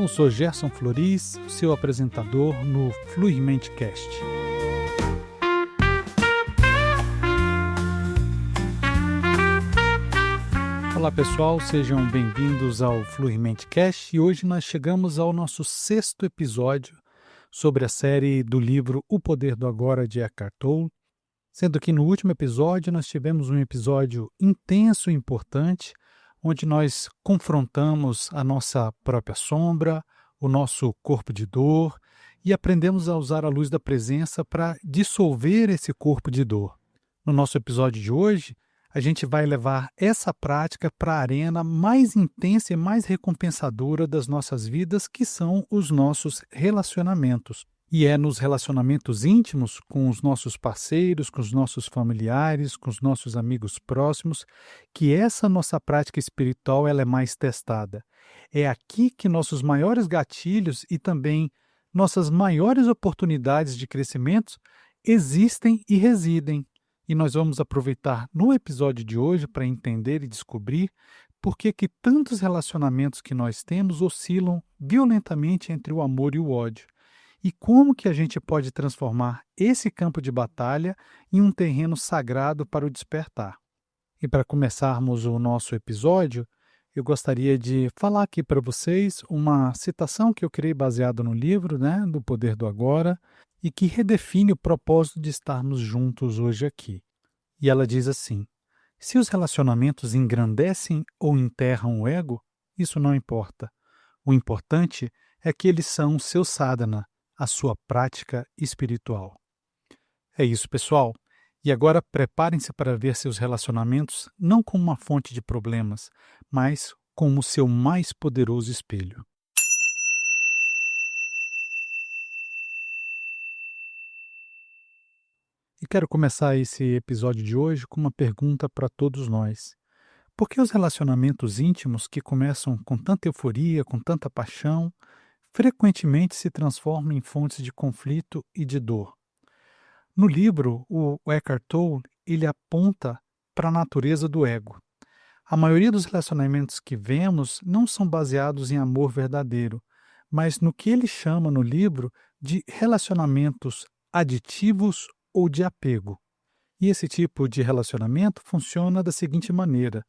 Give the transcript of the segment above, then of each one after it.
Eu sou Gerson Floris, seu apresentador no Fluirmente Cast. Olá pessoal, sejam bem-vindos ao Fluirmente Cast e hoje nós chegamos ao nosso 6º episódio sobre a série do livro O Poder do Agora de Eckhart Tolle, sendo que no último episódio nós tivemos um episódio intenso e importante, onde nós confrontamos a nossa própria sombra, o nosso corpo de dor e aprendemos a usar a luz da presença para dissolver esse corpo de dor. No nosso episódio de hoje, a gente vai levar essa prática para a arena mais intensa e mais recompensadora das nossas vidas, que são os nossos relacionamentos. E é nos relacionamentos íntimos, com os nossos parceiros, com os nossos familiares, com os nossos amigos próximos, que essa nossa prática espiritual ela é mais testada. É aqui que nossos maiores gatilhos e também nossas maiores oportunidades de crescimento existem e residem. E nós vamos aproveitar no episódio de hoje para entender e descobrir por que tantos relacionamentos que nós temos oscilam violentamente entre o amor e o ódio. E como que a gente pode transformar esse campo de batalha em um terreno sagrado para o despertar. E para começarmos o nosso episódio, eu gostaria de falar aqui para vocês uma citação que eu criei baseado no livro, do Poder do Agora, e que redefine o propósito de estarmos juntos hoje aqui. E ela diz assim: se os relacionamentos engrandecem ou enterram o ego, isso não importa. O importante é que eles são o seu sadhana, a sua prática espiritual. É isso, pessoal. E agora preparem-se para ver seus relacionamentos não como uma fonte de problemas, mas como o seu mais poderoso espelho. E quero começar esse episódio de hoje com uma pergunta para todos nós. Por que os relacionamentos íntimos que começam com tanta euforia, com tanta paixão, frequentemente se transformam em fontes de conflito e de dor? No livro, o Eckhart Tolle ele aponta para a natureza do ego. A maioria dos relacionamentos que vemos não são baseados em amor verdadeiro, mas no que ele chama no livro de relacionamentos aditivos ou de apego. E esse tipo de relacionamento funciona da seguinte maneira: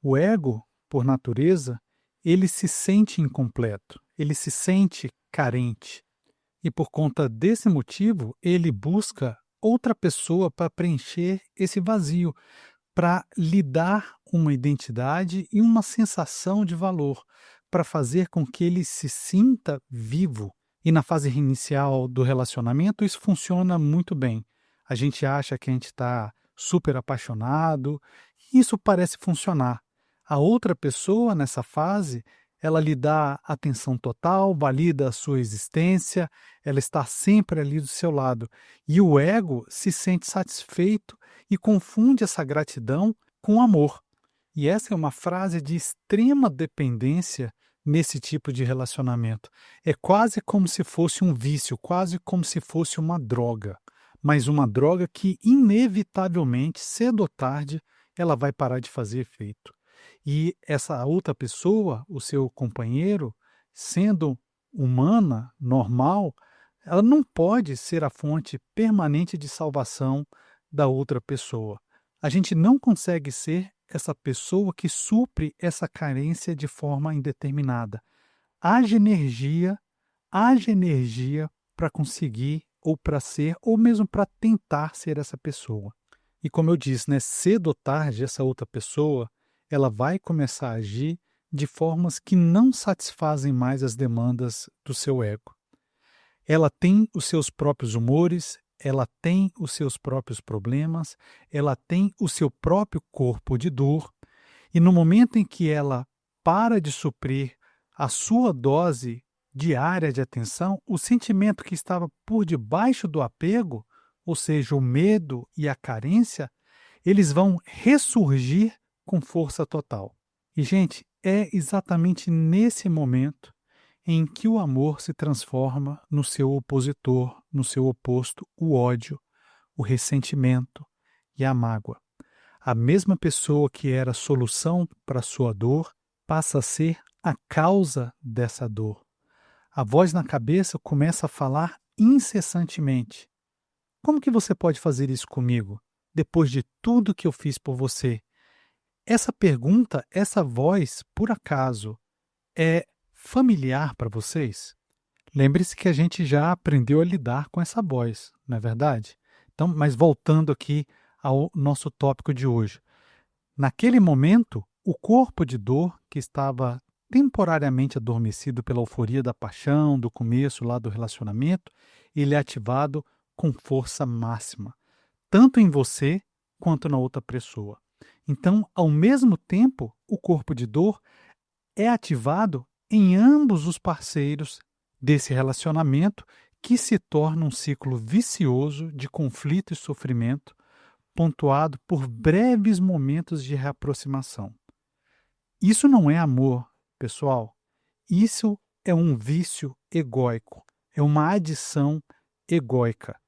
o ego, por natureza, ele se sente incompleto, ele se sente carente. E por conta desse motivo, ele busca outra pessoa para preencher esse vazio, para lhe dar uma identidade e uma sensação de valor, para fazer com que ele se sinta vivo. E na fase inicial do relacionamento, isso funciona muito bem. A gente acha que a gente está super apaixonado, e isso parece funcionar. A outra pessoa, nessa fase, ela lhe dá atenção total, valida a sua existência, ela está sempre ali do seu lado. E o ego se sente satisfeito e confunde essa gratidão com amor. E essa é uma frase de extrema dependência nesse tipo de relacionamento. É quase como se fosse um vício, quase como se fosse uma droga. Mas uma droga que, inevitavelmente, cedo ou tarde, ela vai parar de fazer efeito. E essa outra pessoa, o seu companheiro, sendo humana, normal, ela não pode ser a fonte permanente de salvação da outra pessoa. A gente não consegue ser essa pessoa que supre essa carência de forma indeterminada. Haja energia para conseguir, ou para ser, ou mesmo para tentar ser essa pessoa. E como eu disse, cedo ou tarde, essa outra pessoa ela vai começar a agir de formas que não satisfazem mais as demandas do seu ego. Ela tem os seus próprios humores, ela tem os seus próprios problemas, ela tem o seu próprio corpo de dor, e no momento em que ela para de suprir a sua dose diária de atenção, o sentimento que estava por debaixo do apego, ou seja, o medo e a carência, eles vão ressurgir com força total. E, gente, é exatamente nesse momento em que o amor se transforma no seu opositor, no seu oposto, o ódio, o ressentimento e a mágoa. A mesma pessoa que era a solução para a sua dor passa a ser a causa dessa dor. A voz na cabeça começa a falar incessantemente. Como que você pode fazer isso comigo, depois de tudo que eu fiz por você? Essa pergunta, essa voz, por acaso, é familiar para vocês? Lembre-se que a gente já aprendeu a lidar com essa voz, não é verdade? Então, mas voltando aqui ao nosso tópico de hoje. Naquele momento, o corpo de dor, que estava temporariamente adormecido pela euforia da paixão, do começo lá do relacionamento, ele é ativado com força máxima, tanto em você quanto na outra pessoa. Então, ao mesmo tempo, o corpo de dor é ativado em ambos os parceiros desse relacionamento, que se torna um ciclo vicioso de conflito e sofrimento, pontuado por breves momentos de reaproximação. Isso não é amor, pessoal. Isso é um vício egóico, é uma adição egóica.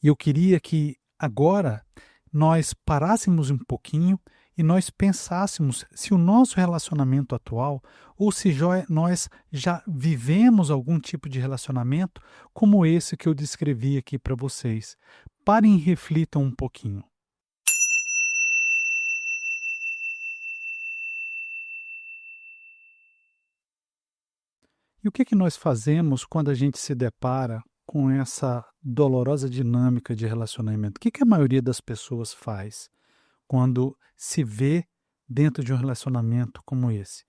E eu queria que agora nós parássemos um pouquinho e nós pensássemos se o nosso relacionamento atual ou se nós já vivemos algum tipo de relacionamento como esse que eu descrevi aqui para vocês. Parem e reflitam um pouquinho. E o que que nós fazemos quando a gente se depara com essa dolorosa dinâmica de relacionamento? O que que a maioria das pessoas faz quando se vê dentro de um relacionamento como esse?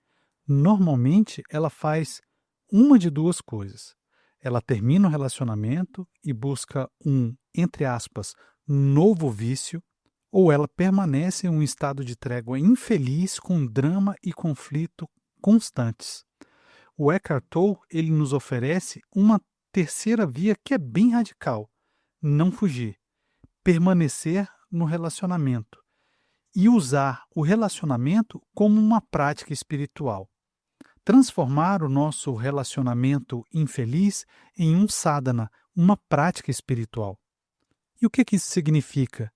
Normalmente, ela faz uma de duas coisas. Ela termina o relacionamento e busca um, entre aspas, novo vício, ou ela permanece em um estado de trégua infeliz com drama e conflito constantes. O Eckhart Tolle, ele nos oferece uma terceira via que é bem radical: não fugir, permanecer no relacionamento e usar o relacionamento como uma prática espiritual. Transformar o nosso relacionamento infeliz em um sadhana, uma prática espiritual. E o que que isso significa?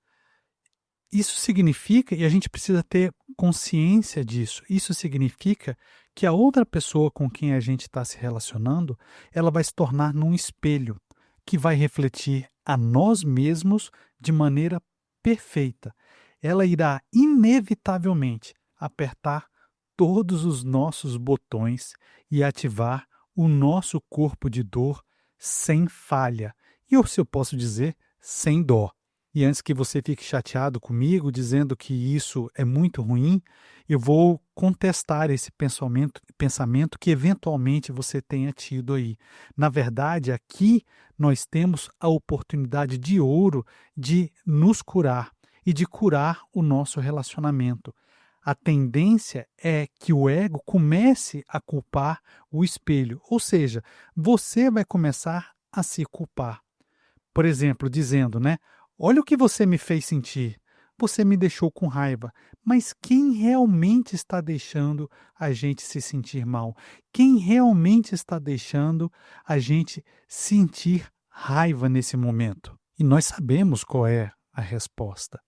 Isso significa, e a gente precisa ter consciência disso, isso significa que a outra pessoa com quem a gente está se relacionando, ela vai se tornar num espelho que vai refletir a nós mesmos de maneira perfeita. Ela irá inevitavelmente apertar todos os nossos botões e ativar o nosso corpo de dor sem falha. E eu, se eu posso dizer, sem dó. E antes que você fique chateado comigo, dizendo que isso é muito ruim, eu vou contestar esse pensamento que eventualmente você tenha tido aí. Na verdade, aqui nós temos a oportunidade de ouro de nos curar e de curar o nosso relacionamento. A tendência é que o ego comece a culpar o espelho, ou seja, você vai começar a se culpar. Por exemplo, dizendo, né? Olha o que você me fez sentir. Você me deixou com raiva. Mas quem realmente está deixando a gente se sentir mal? Quem realmente está deixando a gente sentir raiva nesse momento? E nós sabemos qual é a resposta.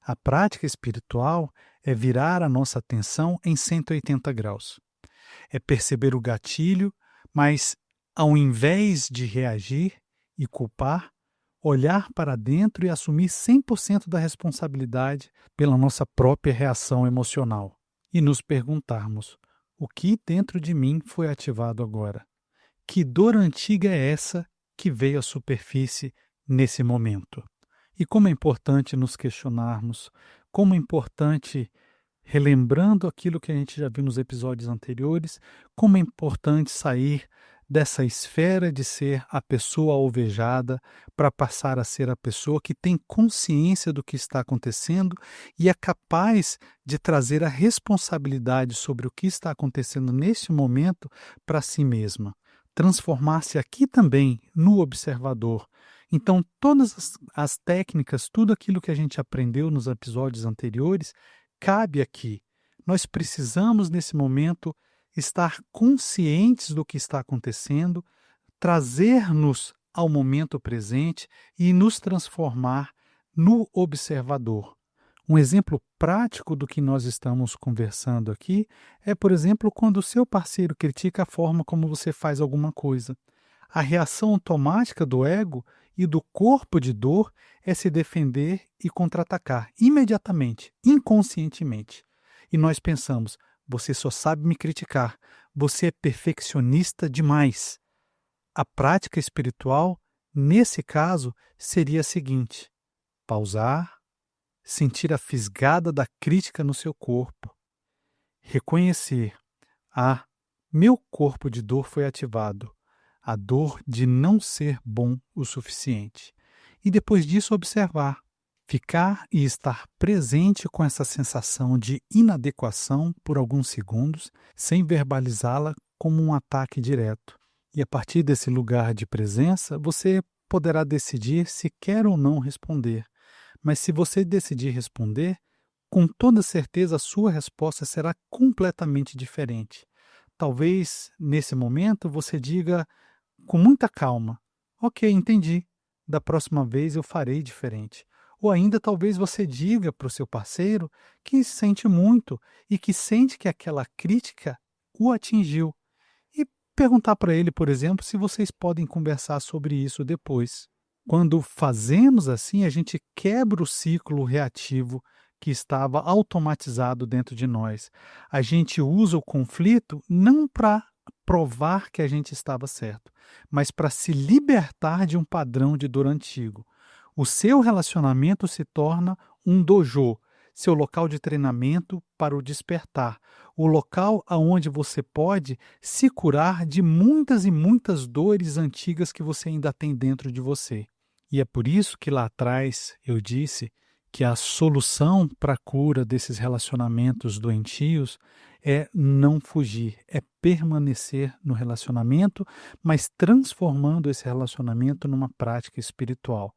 A prática espiritual é virar a nossa atenção em 180 graus. É perceber o gatilho, mas ao invés de reagir e culpar, olhar para dentro e assumir 100% da responsabilidade pela nossa própria reação emocional. E nos perguntarmos: o que dentro de mim foi ativado agora? Que dor antiga é essa que veio à superfície nesse momento? E como é importante nos questionarmos, como é importante, relembrando aquilo que a gente já viu nos episódios anteriores, como é importante sair dessa esfera de ser a pessoa alvejada para passar a ser a pessoa que tem consciência do que está acontecendo e é capaz de trazer a responsabilidade sobre o que está acontecendo neste momento para si mesma. Transformar-se aqui também no observador. Então, todas as técnicas, tudo aquilo que a gente aprendeu nos episódios anteriores, cabe aqui. Nós precisamos, nesse momento, estar conscientes do que está acontecendo, trazer-nos ao momento presente e nos transformar no observador. Um exemplo prático do que nós estamos conversando aqui é, por exemplo, quando o seu parceiro critica a forma como você faz alguma coisa. A reação automática do ego e do corpo de dor é se defender e contra-atacar imediatamente, inconscientemente. E nós pensamos: você só sabe me criticar, você é perfeccionista demais. A prática espiritual, nesse caso, seria a seguinte: pausar, sentir a fisgada da crítica no seu corpo, reconhecer: ah, meu corpo de dor foi ativado, a dor de não ser bom o suficiente. E depois disso observar, ficar e estar presente com essa sensação de inadequação por alguns segundos, sem verbalizá-la como um ataque direto. E a partir desse lugar de presença, você poderá decidir se quer ou não responder. Mas se você decidir responder, com toda certeza a sua resposta será completamente diferente. Talvez, nesse momento, você diga com muita calma: ok, entendi, da próxima vez eu farei diferente. Ou ainda talvez você diga para o seu parceiro que sente muito e que sente que aquela crítica o atingiu. E perguntar para ele, por exemplo, se vocês podem conversar sobre isso depois. Quando fazemos assim, a gente quebra o ciclo reativo que estava automatizado dentro de nós. A gente usa o conflito não para provar que a gente estava certo, mas para se libertar de um padrão de dor antigo. O seu relacionamento se torna um dojo, seu local de treinamento para o despertar, o local aonde você pode se curar de muitas e muitas dores antigas que você ainda tem dentro de você. E é por isso que lá atrás eu disse que a solução para a cura desses relacionamentos doentios é não fugir, é permanecer no relacionamento, mas transformando esse relacionamento numa prática espiritual.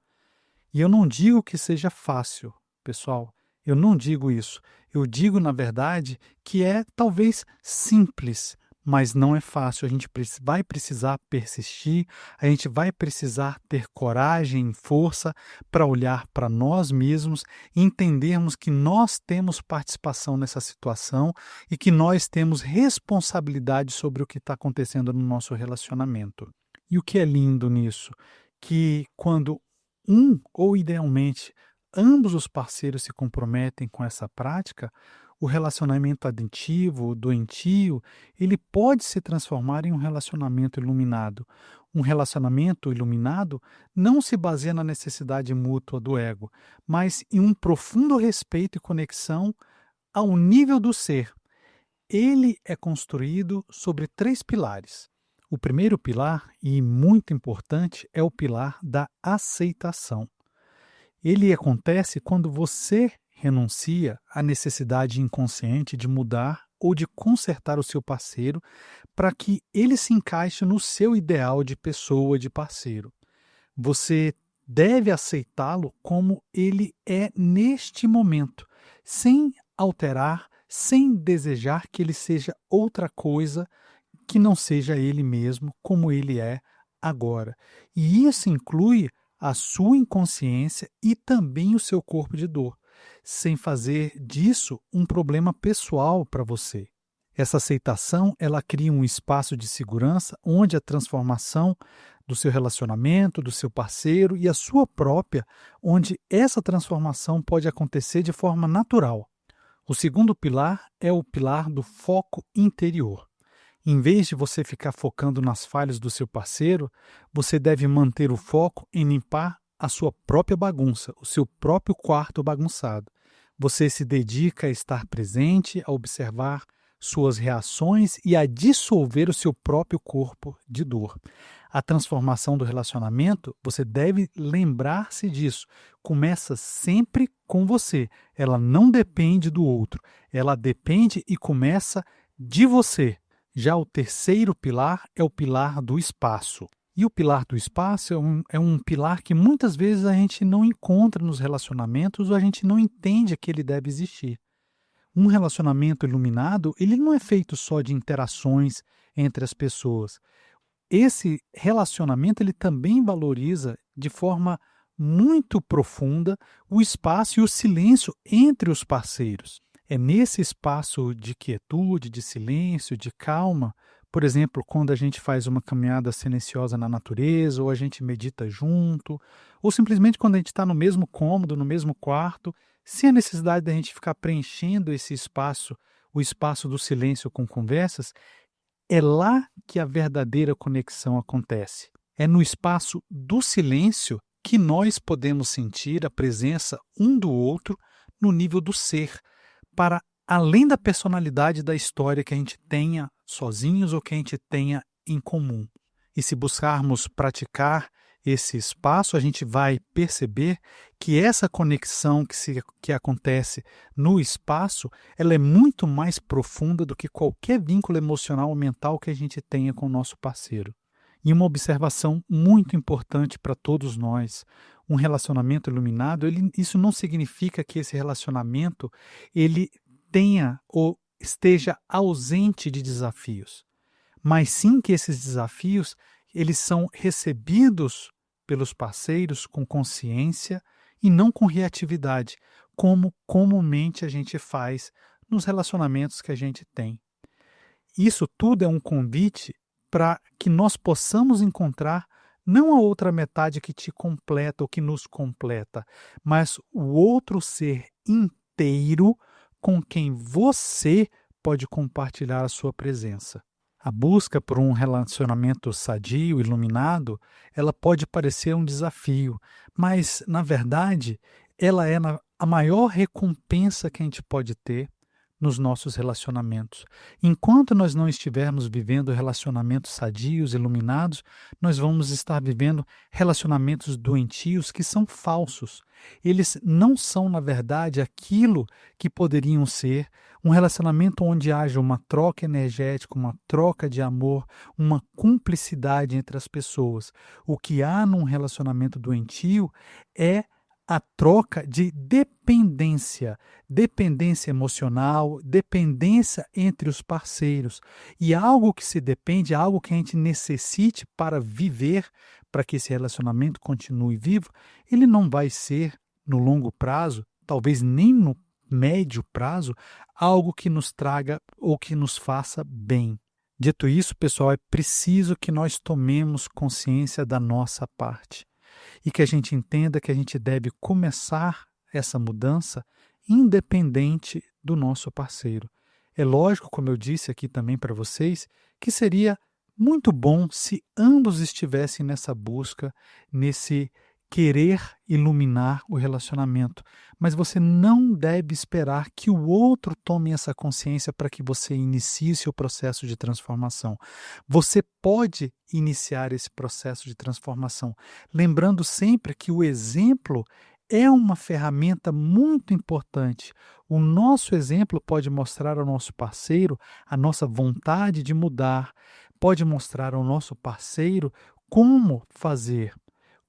E eu não digo que seja fácil, pessoal, eu não digo isso. Eu digo, na verdade, que é talvez simples, mas não é fácil. A gente vai precisar persistir, a gente vai precisar ter coragem e força para olhar para nós mesmos e entendermos que nós temos participação nessa situação e que nós temos responsabilidade sobre o que está acontecendo no nosso relacionamento. E o que é lindo nisso? Que quando ou idealmente ambos os parceiros se comprometem com essa prática, o relacionamento aditivo, doentio, ele pode se transformar em um relacionamento iluminado. Um relacionamento iluminado não se baseia na necessidade mútua do ego, mas em um profundo respeito e conexão ao nível do ser. Ele é construído sobre 3 pilares. O primeiro pilar, e muito importante, é o pilar da aceitação. Ele acontece quando você renuncia à necessidade inconsciente de mudar ou de consertar o seu parceiro para que ele se encaixe no seu ideal de pessoa, de parceiro. Você deve aceitá-lo como ele é neste momento, sem alterar, sem desejar que ele seja outra coisa que não seja ele mesmo, como ele é agora. E isso inclui a sua inconsciência e também o seu corpo de dor, sem fazer disso um problema pessoal para você. Essa aceitação, ela cria um espaço de segurança onde a transformação do seu relacionamento, do seu parceiro e a sua própria, onde essa transformação pode acontecer de forma natural. O segundo pilar é o pilar do foco interior. Em vez de você ficar focando nas falhas do seu parceiro, você deve manter o foco em limpar a sua própria bagunça, o seu próprio quarto bagunçado. Você se dedica a estar presente, a observar suas reações e a dissolver o seu próprio corpo de dor. A transformação do relacionamento, você deve lembrar-se disso. Começa sempre com você. Ela não depende do outro. Ela depende e começa de você. Já o terceiro pilar é o pilar do espaço. E o pilar do espaço é um pilar que muitas vezes a gente não encontra nos relacionamentos ou a gente não entende que ele deve existir. Um relacionamento iluminado, ele não é feito só de interações entre as pessoas. Esse relacionamento ele também valoriza de forma muito profunda o espaço e o silêncio entre os parceiros. É nesse espaço de quietude, de silêncio, de calma, Por exemplo, quando a gente faz uma caminhada silenciosa na natureza, ou a gente medita junto, ou simplesmente quando a gente está no mesmo cômodo, no mesmo quarto, sem a necessidade da gente ficar preenchendo esse espaço, o espaço do silêncio com conversas, é lá que a verdadeira conexão acontece. É no espaço do silêncio que nós podemos sentir a presença um do outro no nível do ser, para além da personalidade da história que a gente tenha sozinhos ou que a gente tenha em comum. E se buscarmos praticar esse espaço, a gente vai perceber que essa conexão que acontece no espaço, ela é muito mais profunda do que qualquer vínculo emocional ou mental que a gente tenha com o nosso parceiro. E uma observação muito importante para todos nós, um relacionamento iluminado, isso não significa que esse relacionamento ele tenha ou esteja ausente de desafios, mas sim que esses desafios eles são recebidos pelos parceiros com consciência e não com reatividade, como comumente a gente faz nos relacionamentos que a gente tem. Isso tudo é um convite para que nós possamos encontrar não a outra metade que te completa ou que nos completa, mas o outro ser inteiro com quem você pode compartilhar a sua presença. A busca por um relacionamento sadio, iluminado, ela pode parecer um desafio, mas, na verdade, ela é a maior recompensa que a gente pode ter nos nossos relacionamentos. Enquanto nós não estivermos vivendo relacionamentos sadios, iluminados, nós vamos estar vivendo relacionamentos doentios que são falsos. Eles não são, na verdade, aquilo que poderiam ser um relacionamento onde haja uma troca energética, uma troca de amor, uma cumplicidade entre as pessoas. O que há num relacionamento doentio é a troca de dependência emocional, dependência entre os parceiros. E algo que se depende, algo que a gente necessite para viver, para que esse relacionamento continue vivo, ele não vai ser, no longo prazo, talvez nem no médio prazo, algo que nos traga ou que nos faça bem. Dito isso, pessoal, é preciso que nós tomemos consciência da nossa parte. E que a gente entenda que a gente deve começar essa mudança independente do nosso parceiro. É lógico, como eu disse aqui também para vocês, que seria muito bom se ambos estivessem nessa busca, nesse querer iluminar o relacionamento. Mas você não deve esperar que o outro tome essa consciência para que você inicie seu processo de transformação. Você pode iniciar esse processo de transformação, lembrando sempre que o exemplo é uma ferramenta muito importante. O nosso exemplo pode mostrar ao nosso parceiro a nossa vontade de mudar, pode mostrar ao nosso parceiro como fazer,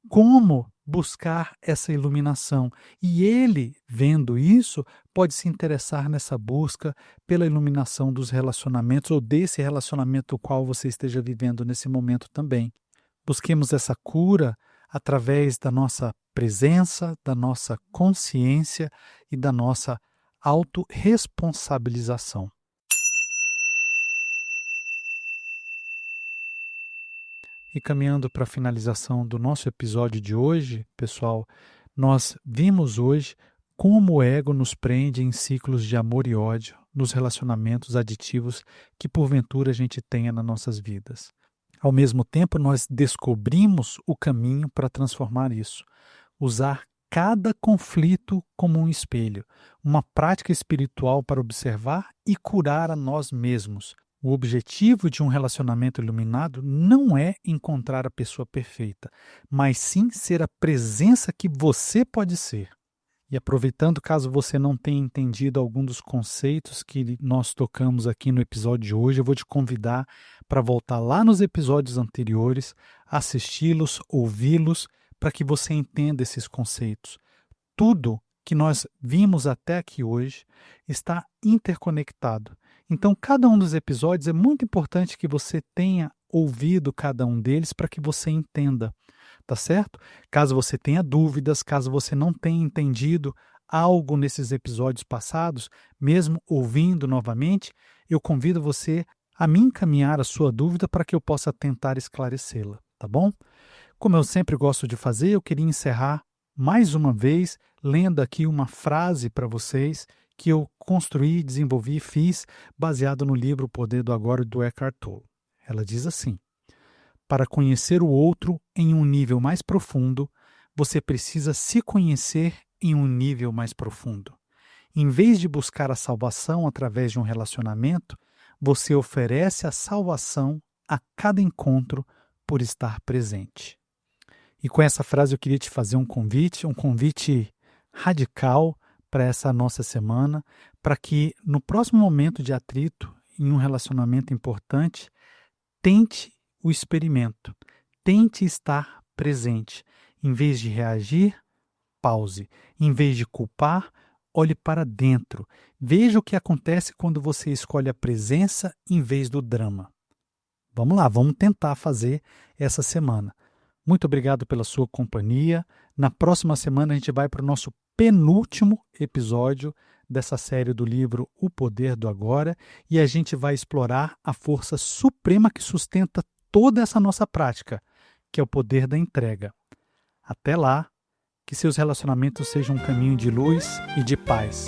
como buscar essa iluminação. E ele, vendo isso, pode se interessar nessa busca pela iluminação dos relacionamentos ou desse relacionamento o qual você esteja vivendo nesse momento também. Busquemos essa cura através da nossa presença, da nossa consciência e da nossa autorresponsabilização. E caminhando para a finalização do nosso episódio de hoje, pessoal, nós vimos hoje como o ego nos prende em ciclos de amor e ódio nos relacionamentos aditivos que porventura a gente tenha nas nossas vidas. Ao mesmo tempo, nós descobrimos o caminho para transformar isso. Usar cada conflito como um espelho, uma prática espiritual para observar e curar a nós mesmos. O objetivo de um relacionamento iluminado não é encontrar a pessoa perfeita, mas sim ser a presença que você pode ser. E aproveitando, caso você não tenha entendido algum dos conceitos que nós tocamos aqui no episódio de hoje, eu vou te convidar para voltar lá nos episódios anteriores, assisti-los, ouvi-los, para que você entenda esses conceitos. Tudo que nós vimos até aqui hoje está interconectado. Então, cada um dos episódios é muito importante que você tenha ouvido cada um deles para que você entenda, tá certo? Caso você tenha dúvidas, caso você não tenha entendido algo nesses episódios passados, mesmo ouvindo novamente, eu convido você a me encaminhar a sua dúvida para que eu possa tentar esclarecê-la, tá bom? Como eu sempre gosto de fazer, eu queria encerrar mais uma vez lendo aqui uma frase para vocês que eu construí, desenvolvi e fiz baseado no livro O Poder do Agora do Eckhart Tolle. Ela diz assim: para conhecer o outro em um nível mais profundo, você precisa se conhecer em um nível mais profundo. Em vez de buscar a salvação através de um relacionamento, você oferece a salvação a cada encontro por estar presente. E com essa frase eu queria te fazer um convite radical para essa nossa semana, para que no próximo momento de atrito, em um relacionamento importante, tente o experimento, tente estar presente. Em vez de reagir, pause. Em vez de culpar, olhe para dentro. Veja o que acontece quando você escolhe a presença em vez do drama. Vamos lá, vamos tentar fazer essa semana. Muito obrigado pela sua companhia. Na próxima semana a gente vai para o nosso penúltimo episódio dessa série do livro O Poder do Agora e a gente vai explorar a força suprema que sustenta toda essa nossa prática, que é o poder da entrega. Até lá, que seus relacionamentos sejam um caminho de luz e de paz.